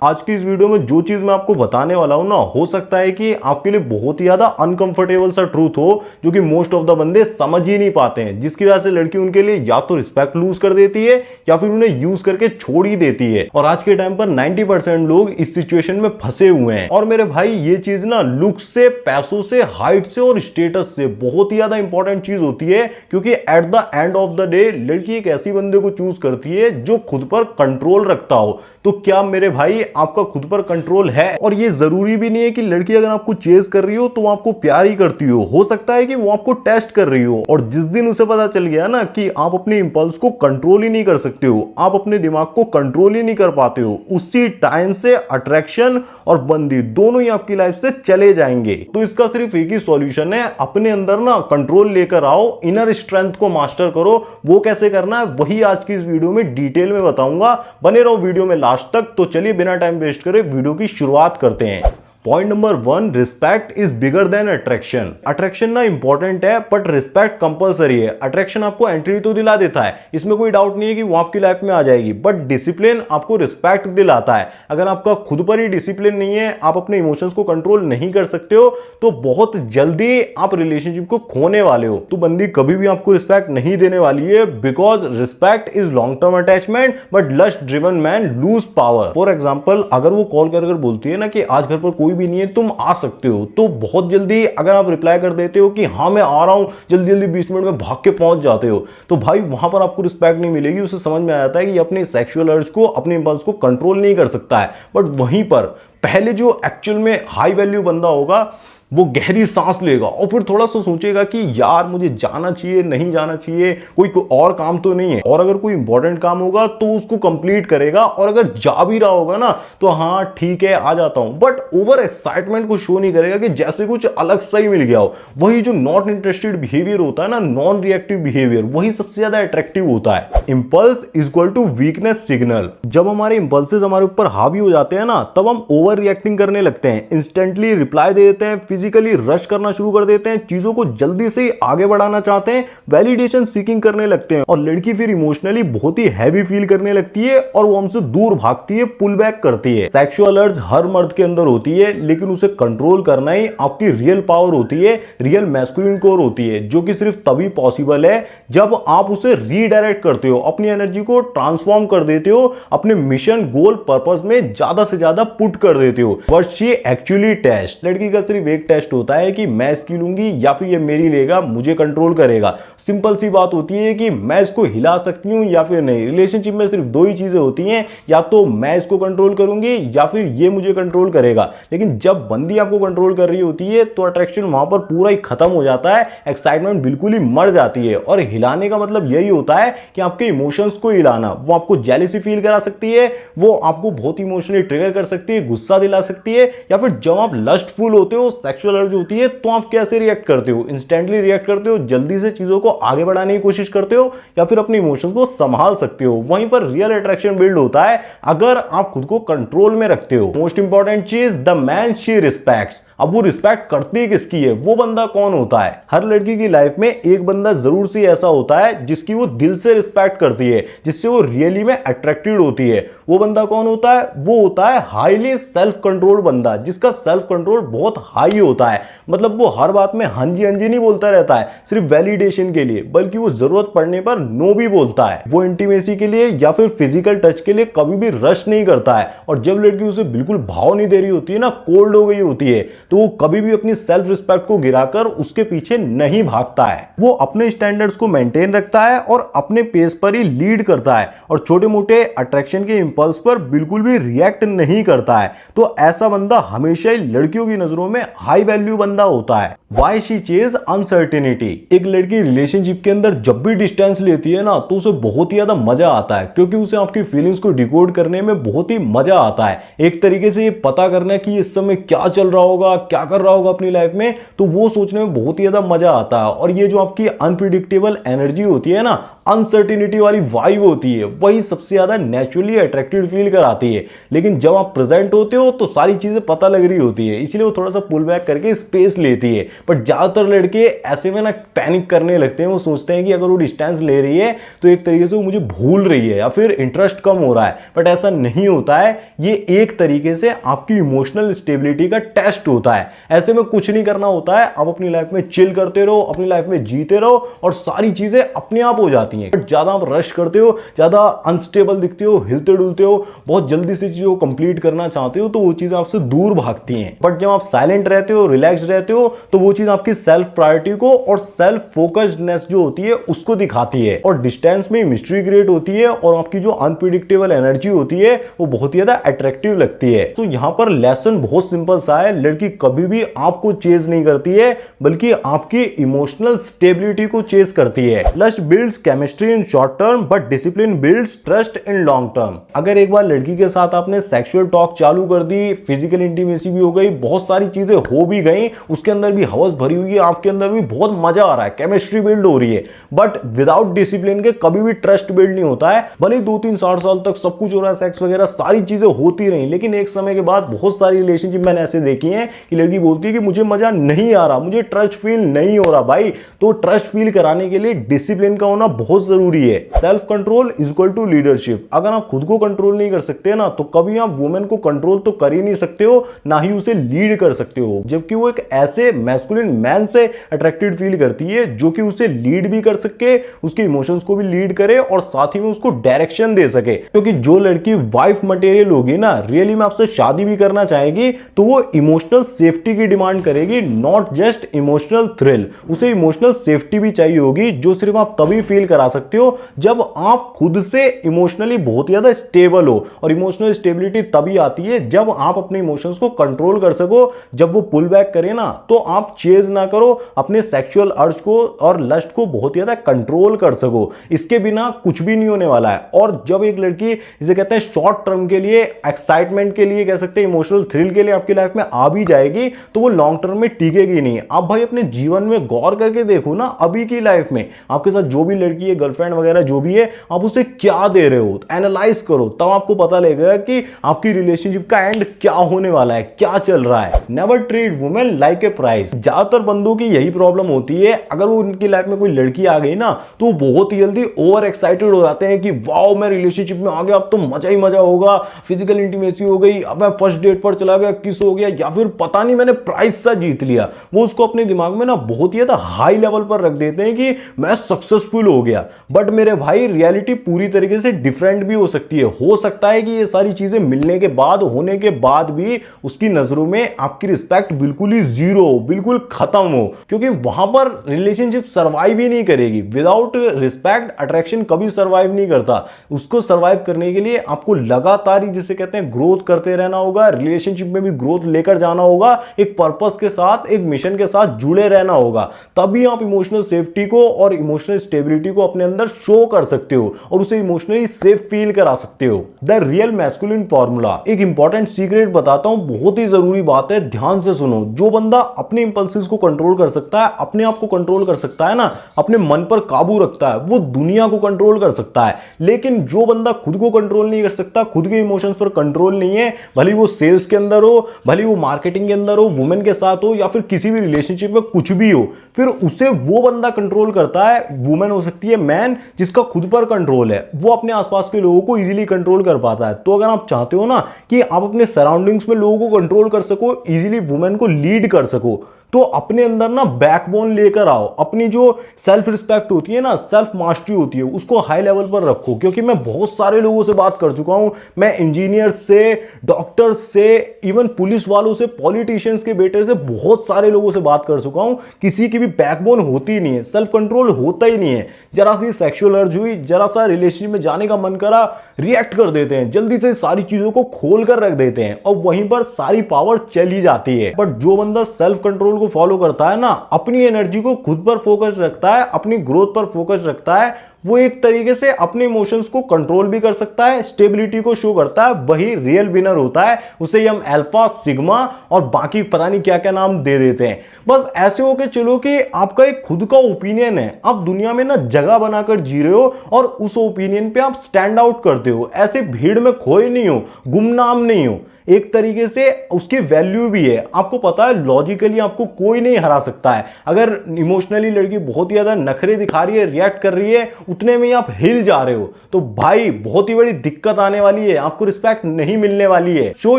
आज की इस वीडियो में जो चीज मैं आपको बताने वाला हूं ना, हो सकता है कि आपके लिए बहुत ही ज्यादा अनकंफर्टेबल सा ट्रूथ हो, जो कि मोस्ट ऑफ द बंदे समझ ही नहीं पाते हैं, जिसकी वजह से लड़की उनके लिए या तो रिस्पेक्ट लूज कर देती है या फिर उन्हें यूज करके छोड़ ही देती है। और आज के टाइम पर 90% लोग इस सिचुएशन में फंसे हुए हैं। और मेरे भाई ये चीज ना लुक से, पैसों से, हाइट से और स्टेटस से बहुत ही ज्यादा इंपॉर्टेंट चीज होती है, क्योंकि at the end of the day लड़की एक ऐसी बंदे को चूज करती है जो खुद पर कंट्रोल रखता हो। तो क्या मेरे भाई आपका खुद पर कंट्रोल है? और ये जरूरी भी नहीं है कि लड़की अगर आपको चेज कर रही हो तो वो आपको प्यार ही करती हो सकता है कि वो आपको टेस्ट कर रही हो। और जिस दिन उसे पता चल गया ना कि आप अपने इंपल्स को कंट्रोल ही नहीं कर सकते हो, आप अपने दिमाग को कंट्रोल ही नहीं कर पाते हो, उसी टाइम से अट्रैक्शन और बंदी दोनों ही आपकी लाइफ से चले जाएंगे। तो इसका सिर्फ एक ही सॉल्यूशन है, अपने अंदर ना कंट्रोल लेकर आओ, इनर स्ट्रेंथ को मास्टर करो। वो कैसे करना है वही आज की इस वीडियो में डिटेल में बताऊंगा। बने रहो वीडियो में लास्ट तक। तो चलिए बिना टाइम वेस्ट करे वीडियो की शुरुआत करते हैं। Point number 1, respect is bigger than attraction. Attraction ना इंपॉर्टेंट है बट रिस्पेक्ट कंपलसरी है। अट्रैक्शन आपको एंट्री तो दिला देता है, इसमें कोई डाउट नहीं है कि वो आपकी लाइफ में आ जाएगी, बट डिसिप्लिन आपको रिस्पेक्ट दिलाता है। अगर आपका खुद पर ही डिसिप्लिन नहीं है, आप अपने इमोशंस को कंट्रोल नहीं कर सकते हो, तो बहुत जल्दी आप रिलेशनशिप को खोने वाले हो। तो बंदी कभी भी आपको रिस्पेक्ट नहीं देने वाली है, because respect is long term attachment but lust driven man lose power. For example, अगर वो कॉल कर बोलती है ना कि आज घर पर कोई भी नहीं है, तुम आ सकते हो, तो बहुत जल्दी अगर आप रिप्लाई कर देते हो कि हाँ मैं आ रहा हूं, जल्दी जल्दी 20 मिनट में भाग के पहुंच जाते हो, तो भाई वहां पर आपको रिस्पेक्ट नहीं मिलेगी। उसे समझ में आ जाता है कि अपने सेक्सुअल अर्ज को, अपने इंपल्स को कंट्रोल नहीं कर सकता है। बट वहीं पर पहले जो एक्चुअल में हाई वैल्यू बंदा होगा वो गहरी सांस लेगा और फिर थोड़ा सा सोचेगा कि यार मुझे जाना चाहिए, नहीं जाना चाहिए, कोई और काम तो नहीं है, और अगर कोई इंपॉर्टेंट काम होगा तो उसको कंप्लीट करेगा, और अगर जा भी रहा होगा ना तो हाँ ठीक है आ जाता हूं, बट ओवर एक्साइटमेंट को शो नहीं करेगा कि जैसे कुछ अलग सा ही मिल गया हो। वही जो नॉट इंटरेस्टेड बिहेवियर होता है ना, नॉन रिएक्टिव बिहेवियर, वही सबसे ज्यादा अट्रैक्टिव होता है। Impulse is equal to weakness signal. जब हमारे इंपल्सेस हमारे ऊपर हावी हो जाते हैं ना, तब हम ओवर रिएक्टिंग करने लगते हैं, इंस्टेंटली रिप्लाई दे देते हैं, फिजिकली रश करना शुरू कर देते हैं, चीजों को जल्दी से आगे बढ़ाना चाहते हैं, वैलिडेशन सीकिंग करने लगते हैं, और लड़की फिर इमोशनली बहुत ही हैवी फील करने लगती है और वो हमसे दूर भागती है, पुल बैक करती है। सेक्सुअल अर्ज हर मर्द के अंदर होती है, लेकिन उसे कंट्रोल करना ही आपकी रियल पावर होती है, रियल मैस्कुलिन कोर होती है, जो कि सिर्फ तभी पॉसिबल है जब आप उसे रीडायरेक्ट करते हो, अपनी एनर्जी को ट्रांसफॉर्म कर देते हो, अपने मिशन, गोल, पर्पस में ज्यादा से ज्यादा पुट कर देते हो। बट ये एक्चुअली टेस्ट, लड़की का सिर्फ एक टेस्ट होता है कि मैं इसकी लूंगी या फिर ये मेरी लेगा, मुझे कंट्रोल करेगा। सिंपल सी बात होती है कि मैं इसको हिला सकती हूं या फिर नहीं। रिलेशनशिप में सिर्फ दो ही चीजें होती हैं, या तो मैं इसको कंट्रोल करूंगी या फिर ये मुझे कंट्रोल करेगा। लेकिन जब बंदी आपको कंट्रोल कर रही होती है तो अट्रैक्शन वहां पर पूरा ही खत्म हो जाता है, एक्साइटमेंट बिल्कुल ही मर जाती है। और हिलाने का मतलब यही होता है कि आपके इमोशंस को हिलाना। वो आपको जेलसी फील करा सकती है, वो आपको बहुत इमोशनली ट्रिगर कर सकती है, गुस्सा दिला सकती है, या फिर जब आप लस्टफुल होते हो, सेक्सुअल अर्ज होती है, तो आप कैसे रिएक्ट करते हो? इंस्टेंटली रिएक्ट करते हो, जल्दी से चीजों को आगे बढ़ाने की कोशिश करते हो, या फिर अपने इमोशंस को संभाल सकते हो? वहीं पर रियल अट्रैक्शन बिल्ड होता है अगर आप खुद को कंट्रोल में रखते हो। मोस्ट इंपॉर्टेंट चीज, द मैन शी रिस्पेक्ट्स। अब वो रिस्पेक्ट करती किसकी है, वो बंदा कौन होता है? हर लड़की की लाइफ में एक बंदा जरूर से ऐसा होता है जिसकी वो दिल से रिस्पेक्ट करती है, जिससे वो रियली में अट्रैक्टेड होती है। वो बंदा कौन होता है? वो होता है हाईली सेल्फ कंट्रोल बंदा, जिसका सेल्फ कंट्रोल बहुत हाई होता है। मतलब वो हर बात में हाँ जी नहीं बोलता रहता है सिर्फ वैलिडेशन के लिए, बल्कि वो जरूरत पड़ने पर नो भी बोलता है। वो इंटीमेसी के लिए या फिर फिजिकल टच के लिए कभी भी रश नहीं करता है। और जब लड़की उसे बिल्कुल भाव नहीं दे रही होती है ना, कोल्ड हो गई होती है, तो वो कभी भी अपनी सेल्फ रिस्पेक्ट को गिराकर उसके पीछे नहीं भागता है। वो अपने स्टैंडर्ड्स को मेंटेन रखता है और अपने पेस पर ही लीड करता है, और छोटे मोटे अट्रैक्शन के इंपल्स पर बिल्कुल भी रिएक्ट नहीं करता है। तो ऐसा बंदा हमेशा ही लड़कियों की नजरों में हाई वैल्यू बंदा होता है। Why she chase uncertainty? एक लड़की रिलेशनशिप के अंदर जब भी डिस्टेंस लेती है ना, तो उसे बहुत ही ज्यादा मजा आता है, क्योंकि उसे आपकी फीलिंग्स को डिकोड करने में बहुत ही मजा आता है। एक तरीके से ये पता करना कि इस समय क्या चल रहा होगा, क्या कर रहा होगा अपनी लाइफ में, तो वो सोचने में बहुत ही ज्यादा मजा आता है। और ये जो आपकी अनप्रिडिक्टेबल एनर्जी होती है ना, अनसर्टिनिटी वाली वाइब होती है, वही सबसे ज्यादा नेचुरली अट्रैक्टिव फील कराती है। लेकिन जब आप प्रेजेंट होते हो तो सारी चीजें पता लग रही होती है, इसलिए वो थोड़ा सा पुल बैक करके स्पेस लेती है। बट ज्यादातर लड़के ऐसे में ना पैनिक करने लगते हैं, वो सोचते हैं कि अगर वो डिस्टेंस ले रही है तो एक तरीके से वो मुझे भूल रही है या फिर इंटरेस्ट कम हो रहा है। बट ऐसा नहीं होता है, ये एक तरीके से आपकी इमोशनल स्टेबिलिटी का टेस्ट होता है। ऐसे में कुछ नहीं करना होता है, आप अपनी लाइफ में चिल करते रहो, अपनी लाइफ में जीते रहो और सारी चीजें अपने आप हो जाती हैं। बट ज्यादा आप रश करते हो, ज्यादा अनस्टेबल दिखते हो, हिलते डुलते हो, बहुत जल्दी से चीजों को कंप्लीट करना चाहते हो, तो वो चीजें आपसे दूर भागती हैं। बट जब आप साइलेंट रहते हो, रिलैक्स रहते हो, तो वो चीज आपकी सेल्फ प्रायोरिटी को और सेल्फ फोकस्डनेस जो होती है उसको दिखाती है। और डिस्टेंस में मिस्ट्री क्रिएट होती है और आपकी जो अनप्रिडिक्टेबल एनर्जी होती है वो बहुत ही ज्यादा अट्रैक्टिव लगती है। तो यहां पर लेसन बहुत सिंपल सा है, लड़की कभी भी आपको चेज नहीं करती है, बल्कि आपकी इमोशनल स्टेबिलिटी को चेज करती है। Lust builds chemistry in short term but discipline builds trust in long term. अगर एक बार लड़की के साथ आपने सेक्सुअल टॉक चालू कर दी, फिजिकल इंटीमेसी भी हो गई, बहुत सारी चीजें हो भी गई, उसके अंदर भी हवस भरी हुई है, आपके अंदर भी बहुत मजा आ रहा है, केमिस्ट्री बिल्ड हो रही है, बट विदाउट डिसिप्लिन के कभी भी ट्रस्ट बिल्ड नहीं होता है। भले 2-3-60 साल तक सब कुछ हो रहा है, सेक्स वगैरह सारी चीजें होती रही, लेकिन एक समय के बाद बहुत सारी रिलेशनशिप मैंने ऐसे देखी हैं कि लड़की बोलती है कि मुझे मजा नहीं आ रहा, मुझे ट्रस्ट फील नहीं हो रहा। भाई, तो ट्रस्ट फील कराने के लिए डिसिप्लिन का होना बहुत जरूरी है। Self control is equal to leadership. अगर आप खुद को कंट्रोल नहीं कर सकते ना, तो कभी आप वुमेन को कंट्रोल तो कर ही नहीं सकते हो, ना ही उसे लीड कर सकते हो। जबकि वो एक ऐसे मैस्कुलिन मैन से अट्रैक्टेड फील करती है जो कि उसे लीड भी कर सके, उसके इमोशंस को भी लीड करे और साथ ही में उसको डायरेक्शन दे सके। क्योंकि जो लड़की वाइफ मटेरियल होगी ना, रियली में आपसे शादी भी करना चाहेगी, तो वो इमोशनल सेफ्टी की डिमांड करेगी, नॉट जस्ट इमोशनल थ्रिल। उसे इमोशनल सेफ्टी भी चाहिए होगी, जो सिर्फ आप तभी फील करा सकते हो जब आप खुद से इमोशनली बहुत ज्यादा स्टेबल हो। और इमोशनल स्टेबिलिटी तभी आती है जब आप अपने इमोशंस को कंट्रोल कर सको। जब वो पुल बैक करे ना, तो आप चेज ना करो, अपने सेक्सुअल अर्ज को और लस्ट को बहुत ज्यादा कंट्रोल कर सको। इसके बिना कुछ भी नहीं होने वाला है। और जब एक लड़की, जिसे कहते हैं शॉर्ट टर्म के लिए, एक्साइटमेंट के लिए, कह सकते हैं इमोशनल थ्रिल के लिए आपकी लाइफ में आ भी जाएगी, तो वो लॉन्ग टर्म में टिकेगी नहीं। आप भाई अपने जीवन में गौर करके देखो ना, अभी की लाइफ में आपके साथ जो भी लड़की है, गर्लफ्रेंड वगैरह जो भी है, आप उसे क्या दे रहे हो, एनालाइज करो, तब आपको पता लगेगा कि आपकी रिलेशनशिप का एंड क्या होने वाला है, क्या चल रहा है। Never treat women like a price. ज्यादातर बंदों की यही प्रॉब्लम होती है, अगर वो उनकी लाइफ में कोई लड़की आ गई ना, तो वो बहुत ही जल्दी ओवर एक्साइटेड हो जाते हैं कि वाओ मैं रिलेशनशिप में आ गया, अब तो मजा ही मजा होगा, फिजिकल इंटीमेसी हो गई, अब मैं फर्स्ट डेट पर चला गया, किस हो गया, या फिर पता नहीं मैंने प्राइज सा जीत लिया। वो उसको अपने दिमाग में ना बहुत ही ज्यादा हाई लेवल पर रख देते हैं कि मैं सक्सेसफुल हो गया। बट मेरे भाई, रियलिटी पूरी तरीके से डिफरेंट भी हो सकती है। हो सकता है कि ये सारी चीजें मिलने के बाद, होने के बाद भी उसकी नजरों में आपकी रिस्पेक्ट बिल्कुल ही जीरो, बिल्कुल खत्म हो, क्योंकि वहां पर रिलेशनशिप सर्वाइव ही नहीं करेगी। विदाउट रिस्पेक्ट अट्रैक्शन कभी सर्वाइव नहीं करता। उसको सर्वाइव करने के लिए आपको लगातार ही, जिसे कहते हैं, ग्रोथ करते रहना होगा। रिलेशनशिप में भी ग्रोथ लेकर जाना होगा, एक पर्पस के साथ, एक मिशन के साथ जुड़े रहना होगा। तभी आप इमोशनल सेफ्टी को और इमोशनल स्टेबिलिटी को अपने अंदर शो कर सकते हो और उसे इमोशनली सेफ फील करा सकते हो। The real masculine formula. एक इंपॉर्टेंट सीक्रेट बताता हूं, बहुत ही जरूरी बात है, ध्यान से सुनो। जो बंदा अपने इंपल्सेस को कंट्रोल कर सकता है, अपने आप को कंट्रोल कर सकता है ना, अपने मन पर काबू रखता है, वो दुनिया को कंट्रोल कर सकता है। लेकिन जो बंदा खुद को कंट्रोल नहीं कर सकता, खुद के इमोशंस पर कंट्रोल नहीं है, भले वो सेल्स के अंदर हो, भले वो मार्केटिंग के अंदर हो, वुमेन के साथ हो, या फिर किसी भी रिलेशनशिप में कुछ भी हो, फिर उसे वो बंदा कंट्रोल करता है। वुमेन हो सकती है, मैन, जिसका खुद पर कंट्रोल है, वो अपने आसपास के लोगों को इजीली कंट्रोल कर पाता है। तो अगर आप चाहते हो ना कि आप अपने सराउंडिंग्स में लोगों को कंट्रोल कर सको, इजीली वुमेन को लीड कर सको, तो अपने अंदर ना बैकबोन लेकर आओ। अपनी जो सेल्फ रिस्पेक्ट होती है ना, सेल्फ मास्टरी होती है, उसको हाई लेवल पर रखो। क्योंकि मैं बहुत सारे लोगों से बात कर चुका हूं, मैं इंजीनियर से, डॉक्टर से, इवन पुलिस वालों से, पॉलिटिशियंस के बेटे से, बहुत सारे लोगों से बात कर चुका हूं। किसी की भी बैकबोन होती ही नहीं है, सेल्फ कंट्रोल होता ही नहीं है। जरा सी सेक्सुअल अर्ज हुई, जरा सा रिलेशनशिप में जाने का मन करा, रिएक्ट कर देते हैं, जल्दी से सारी चीजों को खोल कर रख देते हैं और वहीं पर सारी पावर चली जाती है। बट जो बंदा सेल्फ कंट्रोल को फॉलो करता है ना, अपनी एनर्जी को खुद पर फोकस रखता है, अपनी ग्रोथ पर फोकस रखता है, वो एक तरीके से अपने इमोशंस को कंट्रोल भी कर सकता है, स्टेबिलिटी को शो करता है, वही रियल विनर होता है। उसे हम अल्फा, सिग्मा और बाकी पता नहीं क्या क्या नाम दे देते हैं। बस ऐसे हो के चलो कि आपका एक खुद का ओपिनियन है, आप दुनिया में ना जगह बनाकर जी रहे हो और उस ओपिनियन पे आप स्टैंड आउट करते हो, ऐसे भीड़ में खोए नहीं हो, गुमनाम नहीं हो। एक तरीके से उसकी वैल्यू भी है, आपको पता है लॉजिकली आपको कोई नहीं हरा सकता है। अगर इमोशनली लड़की बहुत ही ज्यादा नखरे दिखा रही है, रिएक्ट कर रही है, उतने में ही आप हिल जा रहे हो, तो भाई बहुत ही बड़ी दिक्कत आने वाली है, आपको रिस्पेक्ट नहीं मिलने वाली है। Show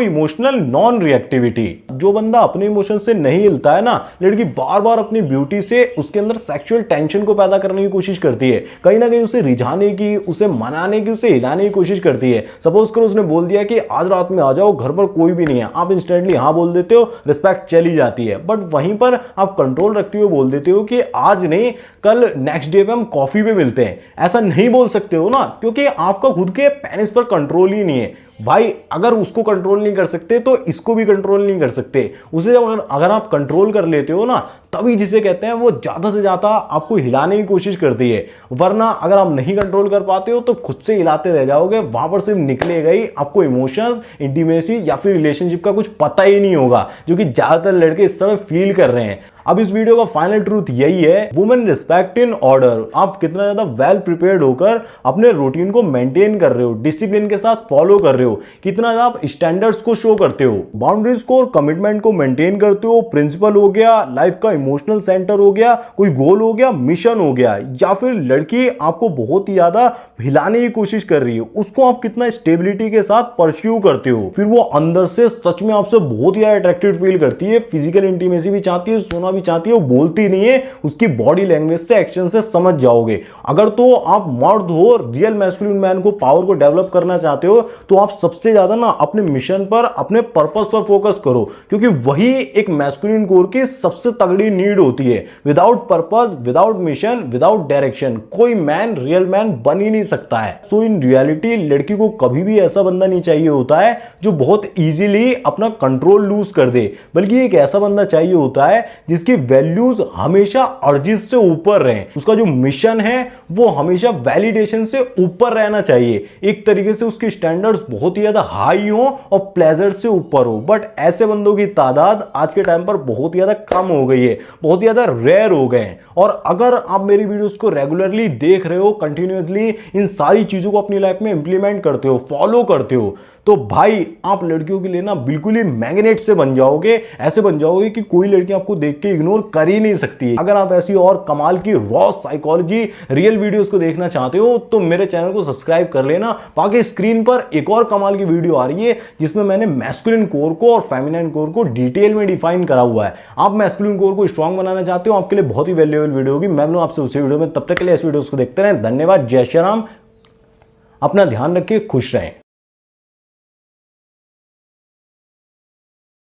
emotional non reactivity. जो बंदा अपने इमोशन से नहीं हिलता है ना, लड़की बार बार अपनी ब्यूटी से उसके अंदर सेक्सुअल टेंशन को पैदा करने की कोशिश करती है, कहीं ना कहीं उसे रिझाने की, उसे मनाने की, उसे हिलाने की कोशिश करती है। सपोज करो उसने बोल दिया कि आज रात में आ जाओ, घर पर कोई भी नहीं है, आप इंस्टेंटली हाँ बोल देते हो, रिस्पेक्ट चली जाती है। बट वहीं पर आप कंट्रोल रखते हुए बोल देते हो कि आज नहीं, कल नेक्स्ट डे पे हम कॉफी पे मिलते हैं। ऐसा नहीं बोल सकते हो ना, क्योंकि आपका खुद के पेनिस पर कंट्रोल ही नहीं है। भाई अगर उसको कंट्रोल नहीं कर सकते तो इसको भी कंट्रोल नहीं कर सकते। उसे अगर आप कंट्रोल कर लेते हो ना, तभी जिसे कहते हैं वो ज्यादा से ज्यादा आपको हिलाने की कोशिश करती है। वरना अगर आप नहीं कंट्रोल कर पाते हो तो खुद से हिलाते रह जाओगे, वहां पर सिर्फ निकलेगा ही आपको इमोशंस, इंटीमेसी या फिर रिलेशनशिप का कुछ पता ही नहीं होगा, जो कि ज्यादातर लड़के इस समय फील कर रहे हैं। अब इस वीडियो का फाइनल ट्रूथ यही है, वुमेन रिस्पेक्ट इन ऑर्डर। आप कितना ज्यादा वेल प्रिपेयर्ड होकर अपने रूटीन को मेंटेन कर रहे हो, डिसिप्लिन के साथ फॉलो कर रहे हो, कितना ज्यादा आप स्टैंडर्ड्स को शो करते हो, बाउंड्रीज को और कमिटमेंट को मेंटेन करते हो। प्रिंसिपल हो गया, लाइफ का इमोशनल सेंटर हो गया, कोई गोल हो गया, मिशन हो गया, या फिर लड़की आपको बहुत ही ज्यादा हिलाने की कोशिश कर रही है, उसको आप कितना स्टेबिलिटी के साथ परस्यू करते हो। फिर वो अंदर से सच में आपसे बहुत ही ज्यादा अट्रैक्टेड फील करती है, फिजिकल इंटीमेसी भी चाहती है, सोना भी चाहती है, वो बोलती नहीं है, उसकी बॉडी लैंग्वेज से, एक्शन से समझ जाओगे। अगर तो आप मर्द हो, रियल मैस्कुलिन मैन को, पावर को डेवलप करना चाहते हो, तो आप सबसे ज्यादा ना अपने मिशन पर, अपने पर्पस पर फोकस करो, क्योंकि वही एक मैस्कुलिन कोर की सबसे तगड़ी नीड होती है। Without purpose, without mission, without direction कोई मैन रियल मैन बन ही नहीं सकता है। सो इन रियलिटी लड़की को कभी भी ऐसा बंदा नहीं चाहिए होता है जो बहुत इजीली अपना कंट्रोल लूज कर दे, बल्कि एक ऐसा बंदा चाहिए होता है जिसकी वैल्यूज हमेशा अर्जिस से ऊपर रहे, उसका जो मिशन है वो हमेशा वैलिडेशन से ऊपर रहना चाहिए। एक तरीके से उसके स्टैंडर्ड्स बहुत ही ज्यादा हाई हो और प्लेजर से ऊपर हो। बट ऐसे बंदों की तादाद आज के टाइम पर बहुत ही ज्यादा कम हो गई है, बहुत ही ज्यादा रेयर हो गए हैं। और अगर आप मेरी वीडियोस को रेगुलरली देख रहे हो, कंटिन्यूअसली इन सारी चीजों को अपनी लाइफ में इंप्लीमेंट करते हो, फॉलो करते हो, तो भाई आप लड़कियों के लिए ना बिल्कुल ही मैग्नेट से बन जाओगे। ऐसे बन जाओगे कि कोई लड़की आपको देख के इग्नोर कर ही नहीं सकती है। अगर आप ऐसी और कमाल की रॉ साइकोलॉजी रियल वीडियोस को देखना चाहते हो तो मेरे चैनल को सब्सक्राइब कर लेना। बाकी स्क्रीन पर एक और कमाल की वीडियो आ रही है जिसमें मैंने मैस्कुलिन कोर को और फेमिनिन कोर को डिटेल में डिफाइन करा हुआ है। आप मैस्कुलिन कोर को स्ट्रांग बनाना चाहते हो, आपके लिए बहुत ही वैल्यूएबल वीडियो होगी। मैं मिलूं आपसे उसी वीडियो में, तब तक के लिए इस वीडियो को देखते रहें। धन्यवाद, जय श्री राम, अपना ध्यान रखिए, खुश रहें।